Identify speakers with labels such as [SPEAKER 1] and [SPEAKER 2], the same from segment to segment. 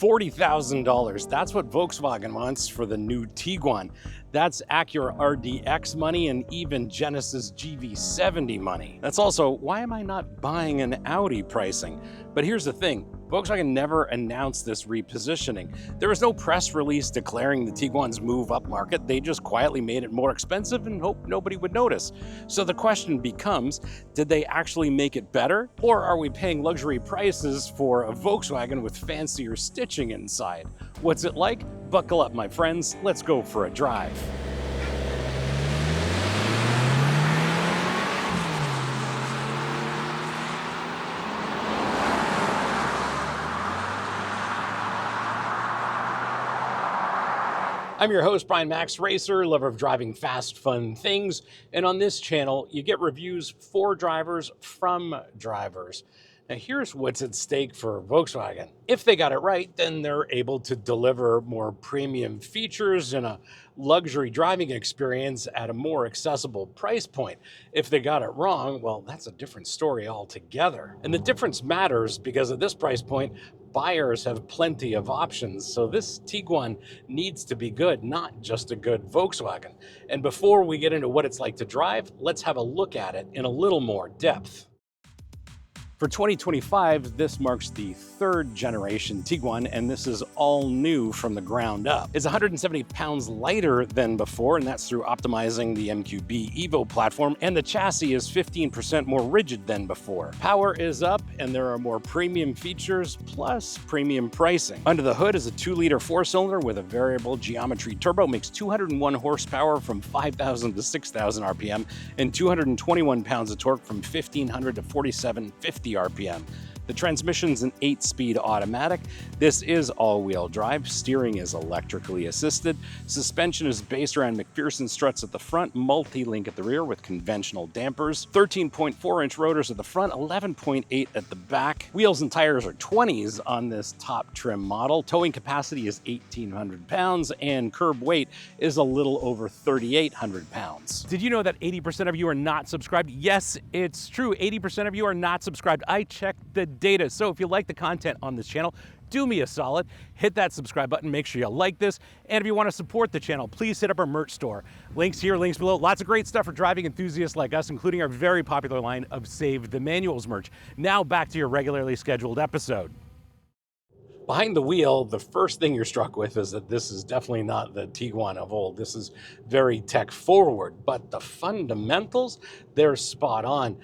[SPEAKER 1] $40,000. That's what Volkswagen wants for the new Tiguan. That's Acura RDX money and even Genesis GV70 money. That's also why am I not buying an Audi pricing? But here's the thing, Volkswagen never announced this repositioning. There was no press release declaring the Tiguan's move upmarket. They just quietly made it more expensive and hoped nobody would notice. So the question becomes, did they actually make it better? Or are we paying luxury prices for a Volkswagen with fancier stitching inside? What's it like? Buckle up, my friends. Let's go for a drive. I'm your host, Brian Makse, racer, lover of driving fast, fun things. And on this channel, you get reviews for drivers from drivers. Now, here's what's at stake for Volkswagen. If they got it right, then they're able to deliver more premium features and a luxury driving experience at a more accessible price point. If they got it wrong, well, that's a different story altogether. And the difference matters because at this price point, buyers have plenty of options. So this Tiguan needs to be good, not just a good Volkswagen. And before we get into what it's like to drive, let's have a look at it in a little more depth. For 2025, this marks the third generation Tiguan, and this is all new from the ground up. It's 170 pounds lighter than before, and that's through optimizing the MQB Evo platform, and the chassis is 15% more rigid than before. Power is up, and there are more premium features, plus premium pricing. Under the hood is a 2-liter 4-cylinder with a variable geometry turbo, makes 201 horsepower from 5,000 to 6,000 RPM, and 221 pounds of torque from 1,500 to 4,750 RPM. The transmission's an 8-speed automatic. This is all-wheel drive. Steering is electrically assisted. Suspension is based around McPherson struts at the front, multi-link at the rear with conventional dampers. 13.4-inch rotors at the front, 11.8 at the back. Wheels and tires are 20s on this top trim model. Towing capacity is 1,800 pounds and curb weight is a little over 3,800 pounds. Did you know that 80% of you are not subscribed? Yes, it's true. 80% of you are not subscribed. I checked the data. So if you like the content on this channel, do me a solid, hit that subscribe button, make sure you like this, and if you want to support the channel, please hit up our merch store. Links here, links below. Lots of great stuff for driving enthusiasts like us, including our very popular line of Save the Manuals merch. Now back to your regularly scheduled episode. Behind the wheel, the first thing you're struck with is that this is definitely not the Tiguan of old. This is very tech forward, but the fundamentals, they're spot on.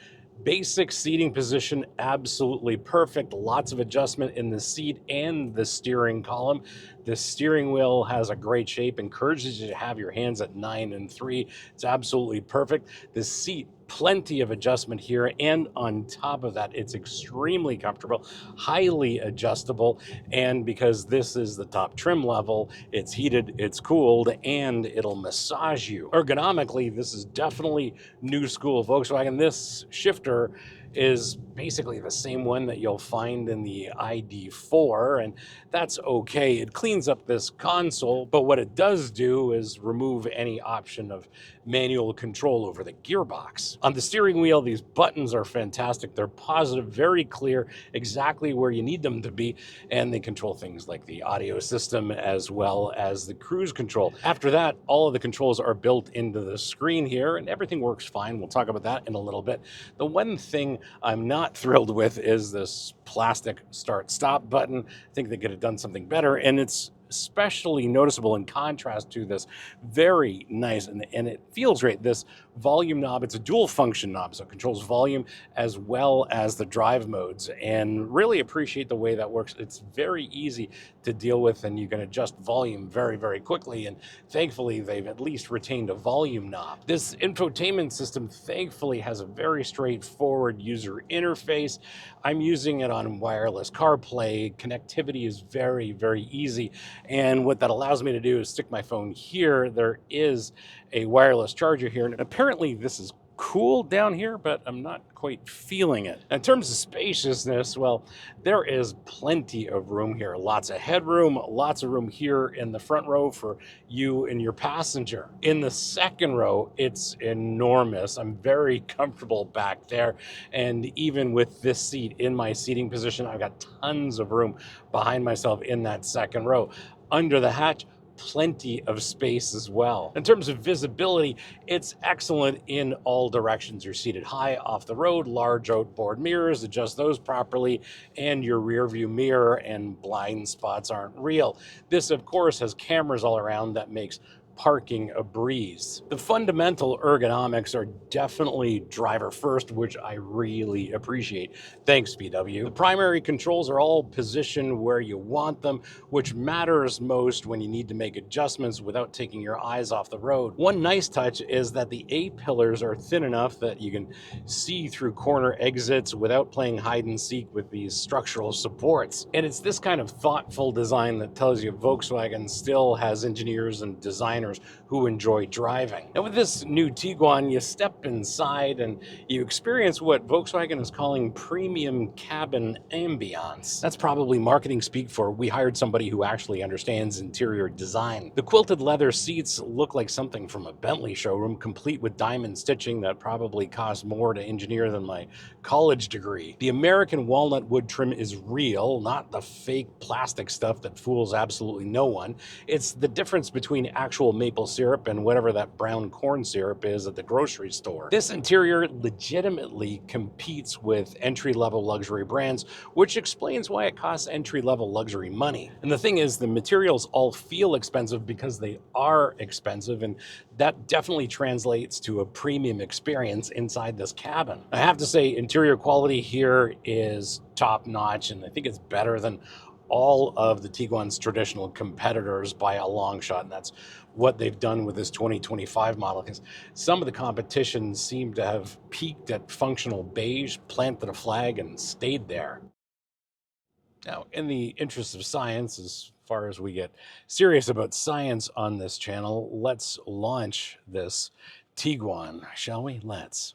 [SPEAKER 1] Basic seating position, absolutely perfect. Lots of adjustment in the seat and the steering column. The steering wheel has a great shape, encourages you to have your hands at 9 and 3. It's absolutely perfect. The seat, plenty of adjustment here, and on top of that, it's extremely comfortable, highly adjustable, and because this is the top trim level, it's heated, it's cooled, and it'll massage you. Ergonomically, this is definitely new school Volkswagen. This shifter is basically the same one that you'll find in the ID4, and that's okay. It cleans up this console, but what it does do is remove any option of manual control over the gearbox. On the steering wheel, these buttons are fantastic. They're positive, very clear, exactly where you need them to be, and they control things like the audio system as well as the cruise control. After that, all of the controls are built into the screen here, and everything works fine. We'll talk about that in a little bit. The one thing I'm not thrilled with is this plastic start-stop button. I think they could have done something better, and it's especially noticeable in contrast to this very nice, and it feels great, this volume knob. It's a dual function knob, so it controls volume as well as the drive modes, and really appreciate the way that works. It's very easy to deal with, and you can adjust volume very, very quickly, and thankfully they've at least retained a volume knob. This infotainment system thankfully has a very straightforward user interface. I'm using it on wireless CarPlay. Connectivity is very, very easy. And what that allows me to do is stick my phone here. There is a wireless charger here, and apparently this is cool down here, but I'm not quite feeling it. In terms of spaciousness, well, there is plenty of room here. Lots of headroom, lots of room here in the front row for you and your passenger. In the second row, it's enormous. I'm very comfortable back there. And even with this seat in my seating position, I've got tons of room behind myself in that second row. Under the hatch, plenty of space as well. In terms of visibility, it's excellent in all directions. You're seated high off the road, large outboard mirrors, adjust those properly, and your rear view mirror and blind spots aren't real. This, of course, has cameras all around that makes parking a breeze. The fundamental ergonomics are definitely driver first, which I really appreciate. Thanks, VW. The primary controls are all positioned where you want them, which matters most when you need to make adjustments without taking your eyes off the road. One nice touch is that the A-pillars are thin enough that you can see through corner exits without playing hide and seek with these structural supports. And it's this kind of thoughtful design that tells you Volkswagen still has engineers and designers who enjoy driving. And with this new Tiguan, you step inside and you experience what Volkswagen is calling premium cabin ambiance. That's probably marketing speak for we hired somebody who actually understands interior design. The quilted leather seats look like something from a Bentley showroom, complete with diamond stitching that probably cost more to engineer than my college degree. The American walnut wood trim is real, not the fake plastic stuff that fools absolutely no one. It's the difference between actual maple syrup and whatever that brown corn syrup is at the grocery store. This interior legitimately competes with entry-level luxury brands, which explains why it costs entry-level luxury money. And the thing is, the materials all feel expensive because they are expensive, and that definitely translates to a premium experience inside this cabin. I have to say, interior quality here is top-notch, and I think it's better than all of the Tiguan's traditional competitors by a long shot, and that's what they've done with this 2025 model, because some of the competition seemed to have peaked at functional beige, planted a flag, and stayed there. Now, in the interest of science, as far as we get serious about science on this channel, let's launch this Tiguan, shall we? Let's.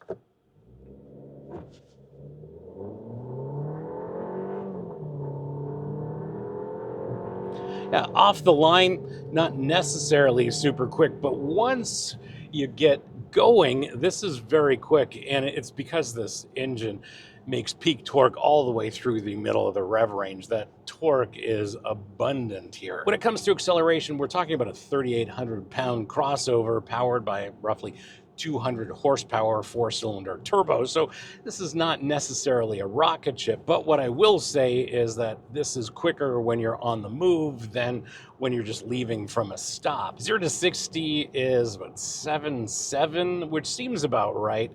[SPEAKER 1] Yeah, off the line, not necessarily super quick, but once you get going, this is very quick, and it's because this engine makes peak torque all the way through the middle of the rev range. That torque is abundant here. When it comes to acceleration, we're talking about a 3,800-pound crossover powered by roughly 200 horsepower four-cylinder turbo. So this is not necessarily a rocket ship, but what I will say is that this is quicker when you're on the move than when you're just leaving from a stop. 0 to 60 is about 7.7, which seems about right.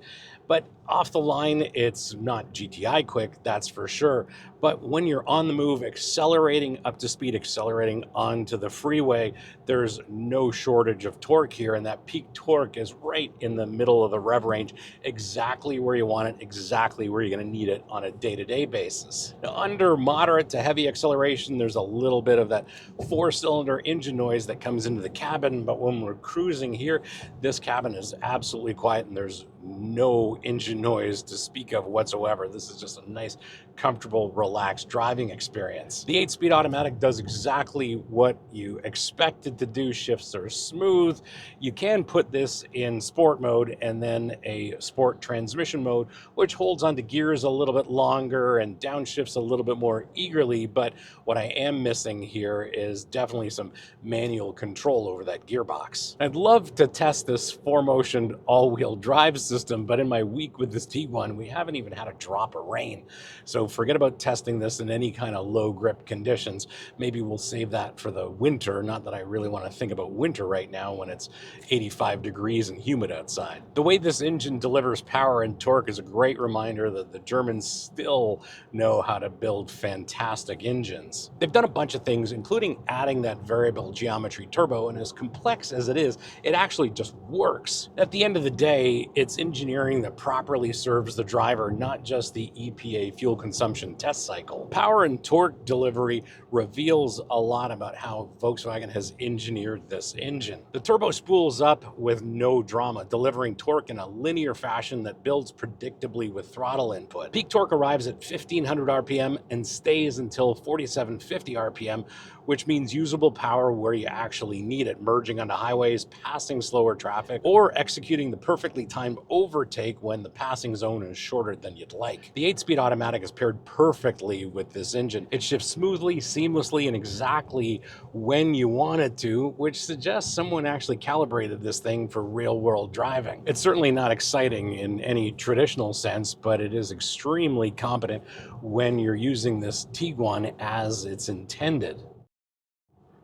[SPEAKER 1] But off the line, it's not GTI quick, that's for sure. But when you're on the move, accelerating up to speed, accelerating onto the freeway, there's no shortage of torque here. And that peak torque is right in the middle of the rev range, exactly where you want it, exactly where you're going to need it on a day-to-day basis. Now, under moderate to heavy acceleration, there's a little bit of that four-cylinder engine noise that comes into the cabin. But when we're cruising here, this cabin is absolutely quiet and there's no engine noise to speak of whatsoever. This is just a nice, comfortable, relaxed driving experience. The 8-speed automatic does exactly what you expect it to do. Shifts are smooth. You can put this in sport mode and then a sport transmission mode, which holds onto gears a little bit longer and downshifts a little bit more eagerly. But what I am missing here is definitely some manual control over that gearbox. I'd love to test this 4-motion all-wheel drive system, but in my week with this Tiguan, we haven't even had a drop of rain. So forget about testing this in any kind of low grip conditions. Maybe we'll save that for the winter. Not that I really want to think about winter right now when it's 85 degrees and humid outside. The way this engine delivers power and torque is a great reminder that the Germans still know how to build fantastic engines. They've done a bunch of things, including adding that variable geometry turbo, and as complex as it is, it actually just works. At the end of the day, it's engineering that properly properly serves the driver, not just the EPA fuel consumption test cycle. Power and torque delivery reveals a lot about how Volkswagen has engineered this engine. The turbo spools up with no drama, delivering torque in a linear fashion that builds predictably with throttle input. Peak torque arrives at 1500 RPM and stays until 4750 RPM, which means usable power where you actually need it, merging onto highways, passing slower traffic, or executing the perfectly timed overtake when the passing zone is shorter than you'd like. The 8-speed automatic is paired perfectly with this engine. It shifts smoothly, seamlessly, and exactly when you want it to, which suggests someone actually calibrated this thing for real-world driving. It's certainly not exciting in any traditional sense, but it is extremely competent when you're using this Tiguan as it's intended.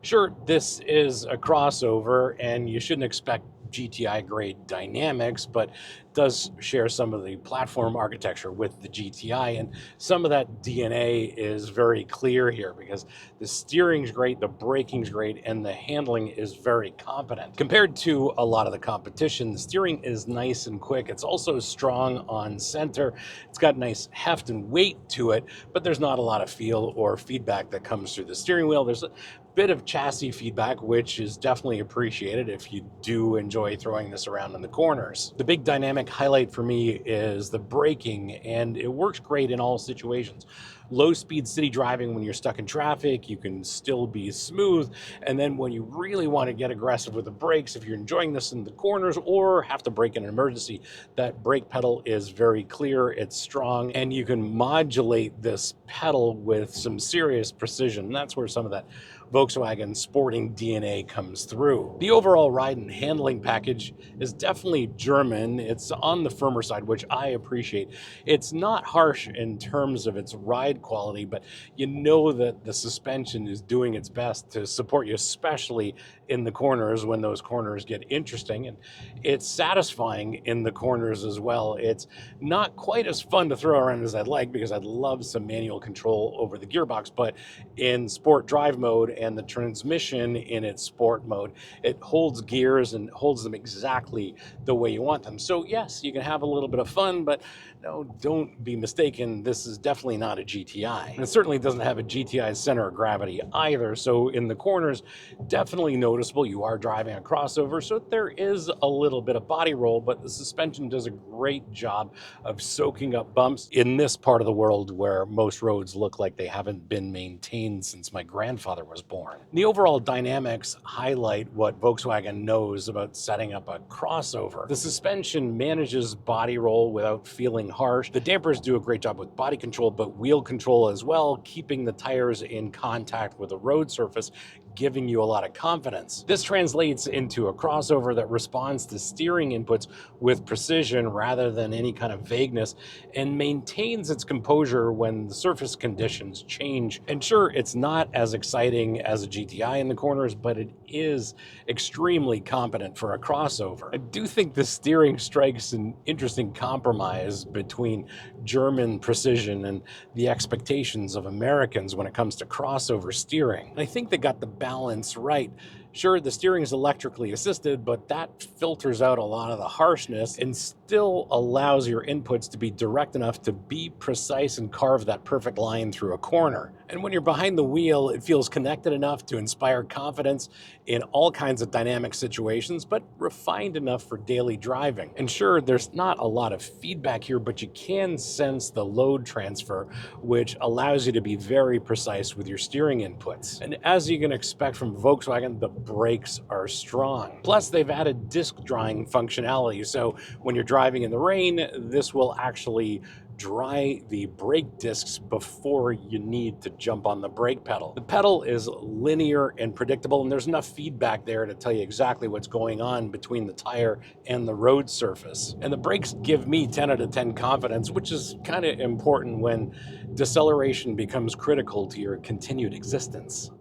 [SPEAKER 1] Sure, this is a crossover and you shouldn't expect GTI grade dynamics, but does share some of the platform architecture with the GTI, and some of that DNA is very clear here because the steering's great, the braking's great, and the handling is very competent. Compared to a lot of the competition, the steering is nice and quick. It's also strong on center. It's got nice heft and weight to it, but there's not a lot of feel or feedback that comes through the steering wheel. There's a bit of chassis feedback, which is definitely appreciated if you do enjoy throwing this around in the corners. The big dynamic highlight for me is the braking, and it works great in all situations. Low-speed city driving, when you're stuck in traffic, you can still be smooth, and then when you really want to get aggressive with the brakes, if you're enjoying this in the corners or have to brake in an emergency, that brake pedal is very clear, it's strong, and you can modulate this pedal with some serious precision. And that's where some of that Volkswagen sporting DNA comes through. The overall ride and handling package is definitely German. It's on the firmer side, which I appreciate. It's not harsh in terms of its ride quality, but you know that the suspension is doing its best to support you, especially in the corners when those corners get interesting. And it's satisfying in the corners as well. It's not quite as fun to throw around as I'd like because I'd love some manual control over the gearbox, but in sport drive mode and the transmission in its sport mode, it holds gears and holds them exactly the way you want them. So yes, you can have a little bit of fun, but no, don't be mistaken, this is definitely not a GTI. And it certainly doesn't have a GTI center of gravity either, so in the corners, definitely noticeable. You are driving a crossover, so there is a little bit of body roll, but the suspension does a great job of soaking up bumps in this part of the world where most roads look like they haven't been maintained since my grandfather was born. The overall dynamics highlight what Volkswagen knows about setting up a crossover. The suspension manages body roll without feeling harsh. The dampers do a great job with body control, but wheel control as well, keeping the tires in contact with the road surface, giving you a lot of confidence. This translates into a crossover that responds to steering inputs with precision rather than any kind of vagueness, and maintains its composure when the surface conditions change. And sure, it's not as exciting as a GTI in the corners, but it is extremely competent for a crossover. I do think the steering strikes an interesting compromise between German precision and the expectations of Americans when it comes to crossover steering. And I think they got the balance right. Sure, the steering is electrically assisted, but that filters out a lot of the harshness and still allows your inputs to be direct enough to be precise and carve that perfect line through a corner. And when you're behind the wheel, it feels connected enough to inspire confidence in all kinds of dynamic situations, but refined enough for daily driving. And sure, there's not a lot of feedback here, but you can sense the load transfer, which allows you to be very precise with your steering inputs. And as you can expect from Volkswagen, the brakes are strong. Plus, they've added disc drying functionality, so when you're driving in the rain, this will actually dry the brake discs before you need to jump on the brake pedal. The pedal is linear and predictable, and there's enough feedback there to tell you exactly what's going on between the tire and the road surface. And the brakes give me 10 out of 10 confidence, which is kind of important when deceleration becomes critical to your continued existence.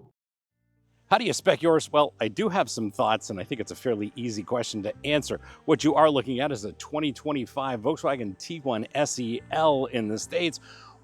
[SPEAKER 1] How do you spec yours? Well, I do have some thoughts, and I think it's a fairly easy question to answer. What you are looking at is a 2025 Volkswagen Tiguan SEL in the States,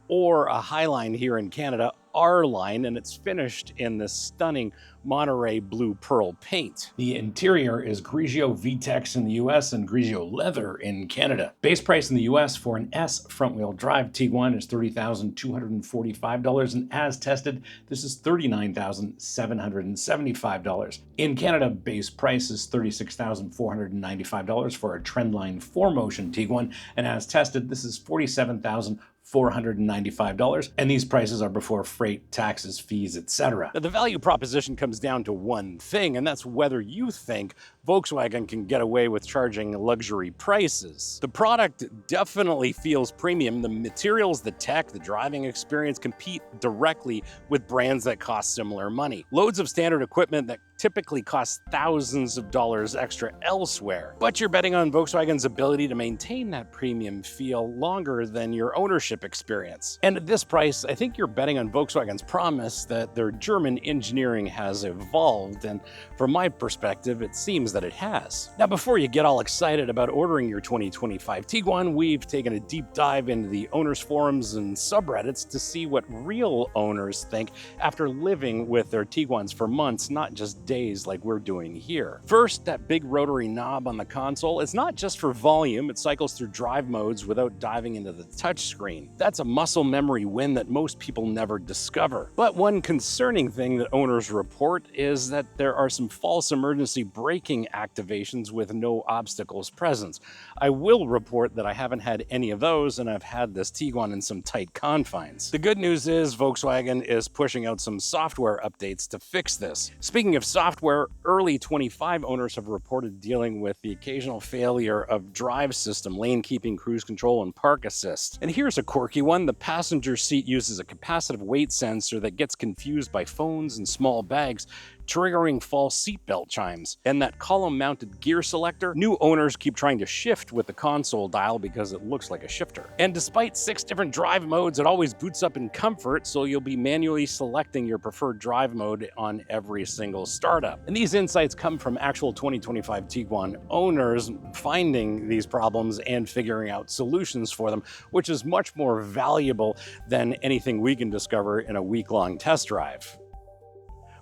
[SPEAKER 1] or a Highline here in Canada, R-Line, and it's finished in this stunning Monterey blue pearl paint. The interior is Grigio VTEX in the US and Grigio leather in Canada. Base price in the US for an S front-wheel drive Tiguan is $30,245, and as tested, this is $39,775. In Canada, base price is $36,495 for a Trendline 4Motion Tiguan, and as tested, this is $47,495, and these prices are before freight, taxes, fees, etc. Now, the value proposition comes down to one thing, and that's whether you think Volkswagen can get away with charging luxury prices. The product definitely feels premium. The materials, the tech, the driving experience compete directly with brands that cost similar money. Loads of standard equipment that typically costs thousands of dollars extra elsewhere. But you're betting on Volkswagen's ability to maintain that premium feel longer than your ownership experience. And at this price, I think you're betting on Volkswagen's promise that their German engineering has evolved, and from my perspective, it seems that it has. Now, before you get all excited about ordering your 2025 Tiguan, we've taken a deep dive into the owners' forums and subreddits to see what real owners think after living with their Tiguans for months, not just days like we're doing here. First, that big rotary knob on the console is not just for volume, it cycles through drive modes without diving into the touchscreen. That's a muscle memory win that most people never discover. But one concerning thing that owners report is that there are some false emergency braking activations with no obstacles present. I will report that I haven't had any of those, and I've had this Tiguan in some tight confines. The good news is Volkswagen is pushing out some software updates to fix this. Speaking of software, early 25 owners have reported dealing with the occasional failure of drive system, lane keeping, cruise control, and park assist. And here's a quirky one. The passenger seat uses a capacitive weight sensor that gets confused by phones and small bags, triggering false seatbelt chimes. And that column-mounted gear selector, new owners keep trying to shift with the console dial because it looks like a shifter. And despite 6 different drive modes, it always boots up in comfort, so you'll be manually selecting your preferred drive mode on every single startup. And these insights come from actual 2025 Tiguan owners finding these problems and figuring out solutions for them, which is much more valuable than anything we can discover in a week-long test drive.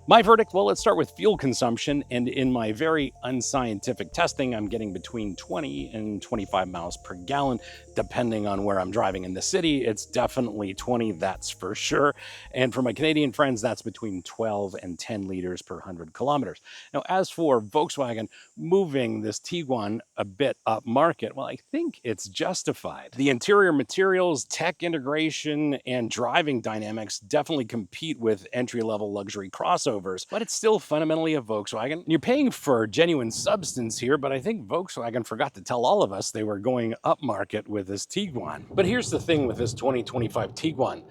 [SPEAKER 1] My verdict, well, let's start with fuel consumption, and in my very unscientific testing, I'm getting between 20 and 25 miles per gallon, depending on where I'm driving in the city. It's definitely 20, that's for sure. And for my Canadian friends, that's between 12 and 10 liters per 100 kilometers. Now, as for Volkswagen moving this Tiguan a bit up market, well, I think it's justified. The interior materials, tech integration, and driving dynamics definitely compete with entry-level luxury crossovers, but it's still fundamentally a Volkswagen. You're paying for genuine substance here, but I think Volkswagen forgot to tell all of us they were going upmarket with this Tiguan. But here's the thing with this 2025 Tiguan.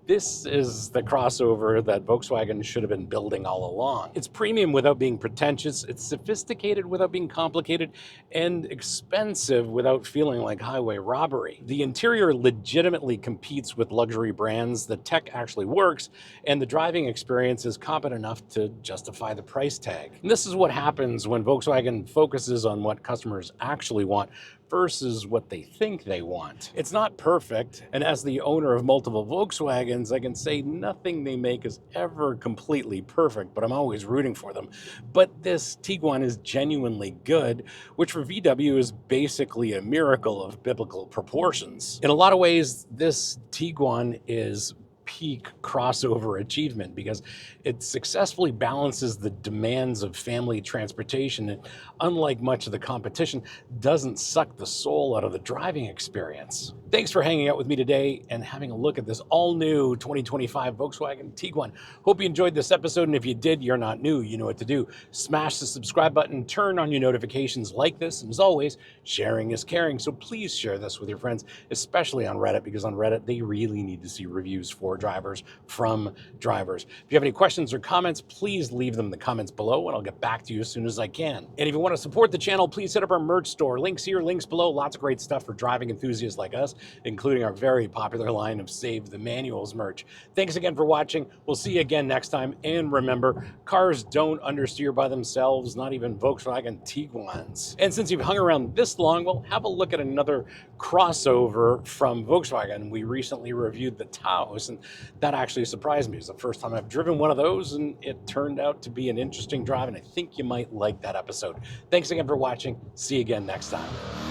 [SPEAKER 1] This is the crossover that Volkswagen should have been building all along. It's premium without being pretentious, it's sophisticated without being complicated, and expensive without feeling like highway robbery. The interior legitimately competes with luxury brands, the tech actually works, and the driving experience is competent enough to justify the price tag. And this is what happens when Volkswagen focuses on what customers actually want versus what they think they want. It's not perfect, and as the owner of multiple Volkswagens, I can say nothing they make is ever completely perfect, but I'm always rooting for them. But this Tiguan is genuinely good, which for VW is basically a miracle of biblical proportions. In a lot of ways, this Tiguan is peak crossover achievement because it successfully balances the demands of family transportation and, unlike much of the competition, doesn't suck the soul out of the driving experience. Thanks for hanging out with me today and having a look at this all-new 2025 Volkswagen Tiguan. Hope you enjoyed this episode, and if you did, you're not new, you know what to do. Smash the subscribe button, turn on your notifications like this, and as always, sharing is caring, so please share this with your friends, especially on Reddit, because on Reddit, they really need to see reviews for drivers from drivers. If you have any questions or comments, please leave them in the comments below and I'll get back to you as soon as I can. And if you want to support the channel, please hit up our merch store. Links here, links below. Lots of great stuff for driving enthusiasts like us, including our very popular line of Save the Manuals merch. Thanks again for watching. We'll see you again next time. And remember, cars don't understeer by themselves, not even Volkswagen Tiguans. And since you've hung around this long, well, have a look at another crossover from Volkswagen. We recently reviewed the Taos, and that actually surprised me. It's the first time I've driven one of those, and it turned out to be an interesting drive, and I think you might like that episode. Thanks again for watching. See you again next time.